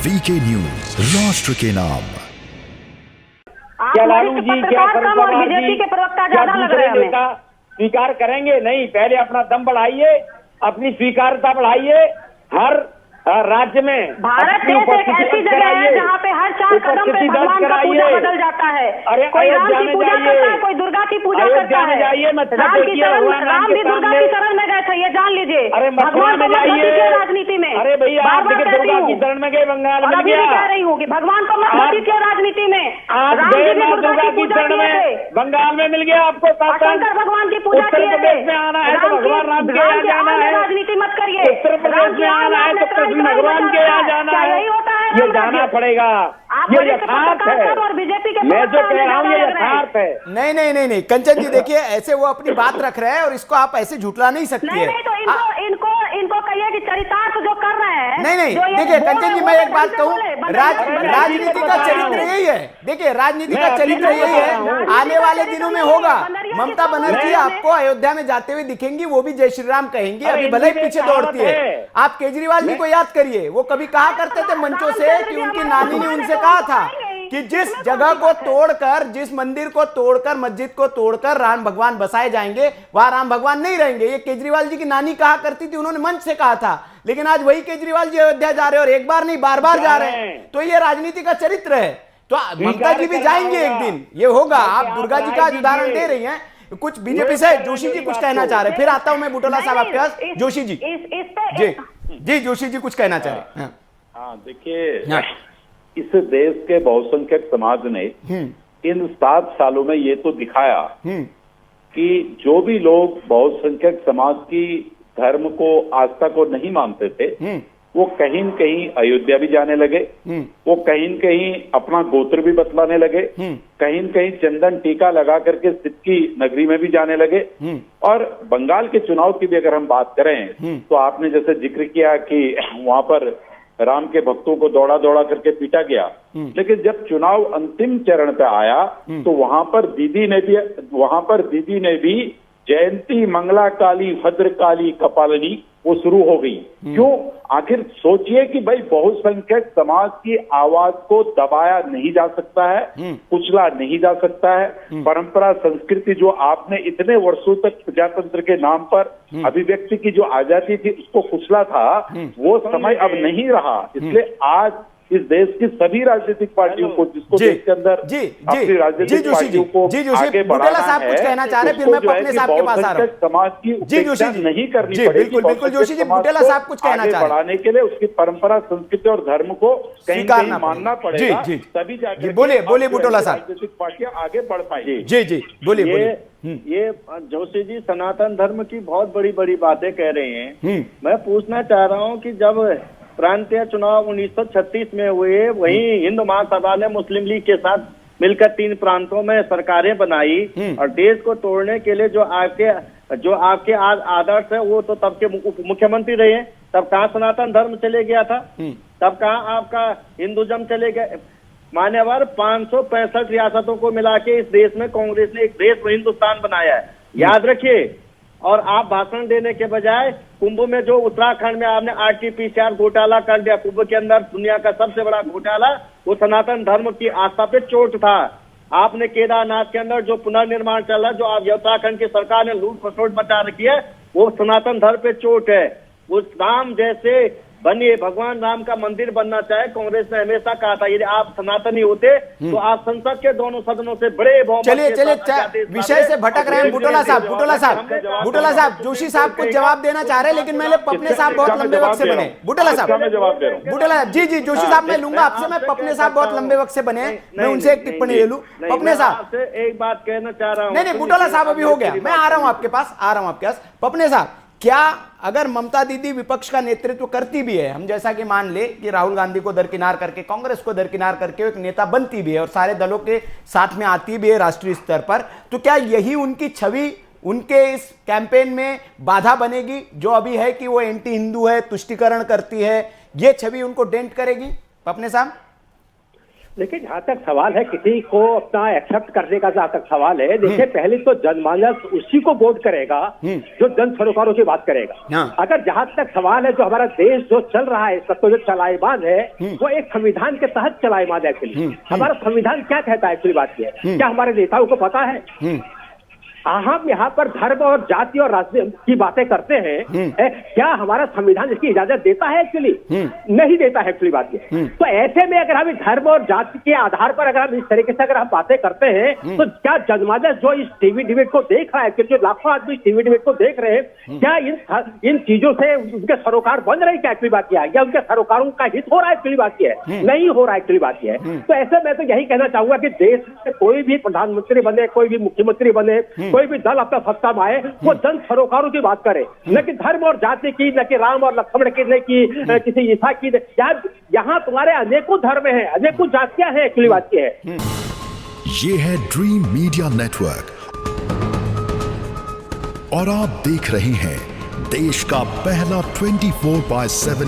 VK news, राष्ट्र के नाम। क्या लालू जी, क्या शरद पवार जी, क्या दूसरे नेता स्वीकार करेंगे? नहीं, पहले अपना दम बढ़ाइए, अपनी स्वीकारता बढ़ाइए। हर राज्य में भारत देश एक ऐसी जगह है जहाँ पे हर 4 कदम पे भगवान का पूजा बदल जाता है। अरे कोई राम की पूजा करता है, कोई दुर्गा की पूजा करता है। राम भी दुर्गा की शरण में गए थे, ये जान लीजिए। अरे मथुरा में जाइए राजनीति में। अरे भैया, आप दुर्गा की शरण में गए, बंगाल में अभी भी कह रही हूँ कि भगवान को मत मत क्यों राजनीति में। आप गए दुर्गा की शरण में, बंगाल में मिल गया आपको शंकर भगवान की पूजा उत्तर प्रदेश में आना है तो भगवान राम के यहाँ जाना है। राजनीति मत करिए। उत्तर प्रदेश में आना है तो भगवान के यहाँ जाना है। यही होता है, ये जाना पड़ेगा। ये यथार्थ है। और बीजेपी के मैं जो कह रहा हूँ ये यथार्थ है। नहीं, कंचन जी देखिए, ऐसे वो अपनी बात रख रहे हैं और इसको आप ऐसे झुठला नहीं सकती है। नहीं, तो इनको कहिए कि चरितार्थ जो कर रहे हैं। नहीं, देखिए कंचन जी, मैं एक बात कहूँ, राजनीति का चरित्र यही है। देखिए, राजनीति का चरित्र यही है, आने वाले दिनों में होगा। ममता बनर्जी आपको अयोध्या में जाते हुए दिखेंगी, वो भी जय श्री राम कहेंगी, अभी भले ही पीछे दौड़ती है। आप केजरीवाल जी को याद करिए, वो कभी कहा करते थे मंचों से कि उनकी नानी ने उनसे कहा था कि जिस जगह को तोड़कर, जिस मंदिर को तोड़कर, मस्जिद को तोड़कर राम भगवान बसाए जाएंगे, वहां राम भगवान नहीं रहेंगे। ये केजरीवाल जी की नानी कहा करती थी, उन्होंने मंच से कहा था। लेकिन आज वही केजरीवाल जी अयोध्या जा रहे हैं, और एक बार नहीं बार-बार जा रहे हैं। तो ये राजनीति का चरित्र है। तो ममता जी भी जाएंगे एक दिन, ये होगा। आप दुर्गा जी का उदाहरण दे रही हैं। कुछ बीजेपी से जोशी जी कुछ कहना चाह रहे हैं, फिर आता हूं मैं बुटोला साहब आपके पास। जोशी जी जी जोशी जी कुछ कहना चाह रहे हैं। हाँ, देखिए, इस देश के बहुसंख्यक समाज ने इन 7 सालों में ये तो दिखाया कि जो भी लोग बहुसंख्यक समाज की धर्म को, आस्था को नहीं मानते थे, वो कहीं न कहीं अयोध्या भी जाने लगे, वो कहीं न कहीं अपना गोत्र भी बतलाने लगे, कहीं न कहीं चंदन टीका लगा करके सिक्की नगरी में भी जाने लगे। और बंगाल के चुनाव की भी अगर हम बात करें तो आपने जैसे जिक्र किया कि वहां पर राम के भक्तों को दौड़ा दौड़ा करके पीटा गया, लेकिन जब चुनाव अंतिम चरण पे आया तो वहां पर दीदी ने भी जयंती मंगला काली भद्र काली कपालिनी वो शुरू हो गई। क्यों? आखिर सोचिए कि भाई बहुसंख्यक समाज की आवाज को दबाया नहीं जा सकता है, कुचला नहीं जा सकता है। परंपरा संस्कृति जो आपने इतने वर्षों तक प्रजातंत्र के नाम पर अभिव्यक्ति की जो आजादी थी उसको कुचला था, वो समय अब नहीं रहा। इसलिए आज इस देश की सभी राजनीतिक पार्टियों को, जिसको देश के अंदर अपनी राजनीतिक पार्टियों को आगे बढ़ाना है, कुछ कहना चाह रहे हैं, फिर मैं पपने साहब के पास आ रहा हूं। समाज की उपेक्षा नहीं करनी पड़ेगी। बिल्कुल जोशी जी, बुटेला साहब कुछ कहना चाह रहे हैं। बढ़ाने के लिए उसकी परंपरा, संस्कृति और धर्म को कहीं कहीं मानना पड़ेगा, तभी जाकर बोलिए बुटेला साहब, राजनीतिक पार्टियां आगे बढ़ पाएंगी। जी बोलिए। ये जोशी जी सनातन धर्म की बहुत बड़ी बड़ी बातें कह रहे हैं। मैं पूछना चाह रहा हूँ कि जब प्रांतीय चुनाव 1936 में हुए, वहीं हिंदू महासभा ने मुस्लिम लीग के साथ मिलकर 3 प्रांतों में सरकारें बनाई, और देश को तोड़ने के लिए जो आपके आदर्श है, वो तो तब के मुख्यमंत्री रहे हैं। तब कहाँ सनातन धर्म चले गया था? तब कहाँ आपका हिंदुज्म चले गया? मान्यवर 565 रियासतों को मिला के इस देश में कांग्रेस ने एक देश हिंदुस्तान बनाया है, याद रखिए। और आप भाषण देने के बजाय कुंभ में जो उत्तराखंड में आपने RT-PCR घोटाला कर दिया, कुंभ के अंदर दुनिया का सबसे बड़ा घोटाला, वो सनातन धर्म की आस्था पे चोट था। आपने केदारनाथ के अंदर जो पुनर्निर्माण चल रहा है, जो आप उत्तराखंड की सरकार ने लूट खसोट मचा रखी है, वो सनातन धर्म पे चोट है। वो राम जैसे बनिए, भगवान राम का मंदिर बनना चाहे, कांग्रेस ने हमेशा कहा था यदि आप सनातनी होते तो आप संसद के दोनों सदनों से बड़े बहुमत। चलिए विषय से भटक रहे हैं। बुटोला साहब जोशी साहब कुछ जवाब देना चाह रहे हैं, लेकिन मैंने पपने साहब बहुत लंबे वक्त से बने। बुटोला साहब जी जोशी साहब मैं लूंगा आपसे, मैं पपने साहब बहुत लंबे वक्त से बने, मैं उनसे एक टिप्पणी ले लूं। पपने साहब एक बात कहना चाह रहा हूँ। नहीं बुटोला साहब अभी हो गया, मैं आ रहा हूँ आपके पास। पपने साहब, क्या अगर ममता दीदी विपक्ष का नेतृत्व करती भी है, हम जैसा कि मान ले कि राहुल गांधी को दरकिनार करके, कांग्रेस को दरकिनार करके एक नेता बनती भी है और सारे दलों के साथ में आती भी है राष्ट्रीय स्तर पर, तो क्या यही उनकी छवि उनके इस कैंपेन में बाधा बनेगी, जो अभी है कि वो एंटी हिंदू है, तुष्टीकरण करती है, ये छवि उनको डेंट करेगी? पपने साहब देखिए, जहाँ तक सवाल है किसी को अपना एक्सेप्ट करने का, जहाँ तक सवाल है, देखिए पहले तो जनमानस उसी को वोट करेगा जो जन सरोकारों की बात करेगा। अगर जहाँ तक सवाल है जो हमारा देश जो चल रहा है, इसका तो जो चलाएमान है वो एक संविधान के तहत चलाएमान है। एक्चुअली हमारा संविधान क्या कहता है, एक्चुअली बात यह है, क्या हमारे नेताओं को पता है? हम यहाँ पर धर्म और जाति और राष्ट्र की बातें करते हैं, क्या हमारा संविधान इसकी इजाजत देता है? एक्चुअली नहीं देता है। एक्चुअली बात ये, तो ऐसे में अगर हम धर्म और जाति के आधार पर अगर हम इस तरीके से अगर हम बातें करते हैं, तो क्या जनमानस जो इस टीवी डिबेट को देख रहा है, क्योंकि जो लाखों आदमी टीवी डिबेट को देख रहे हैं, क्या इन चीजों से उनके सरोकार बन रहे? क्या एक्चुअली बात यह है, या उनके सरोकारों का हित हो रहा है? एक्चुअली बात यह है, नहीं हो रहा है। एक्चुअली बात यह है। तो ऐसे मैं तो यही कहना चाहूंगा कि देश में कोई भी प्रधानमंत्री बने, कोई भी मुख्यमंत्री बने, कोई भी दल अपना सत्ता में आए, वो जन सरोकारों की बात करे, न कि धर्म और जाति की, न कि राम और लक्ष्मण की, न कि किसी ईसा की। यहाँ तुम्हारे अनेकों धर्म हैं, अनेकों जातियां हैं। एक्चुअली बात ये है। ये है ड्रीम मीडिया नेटवर्क और आप देख रहे हैं देश का पहला 24/7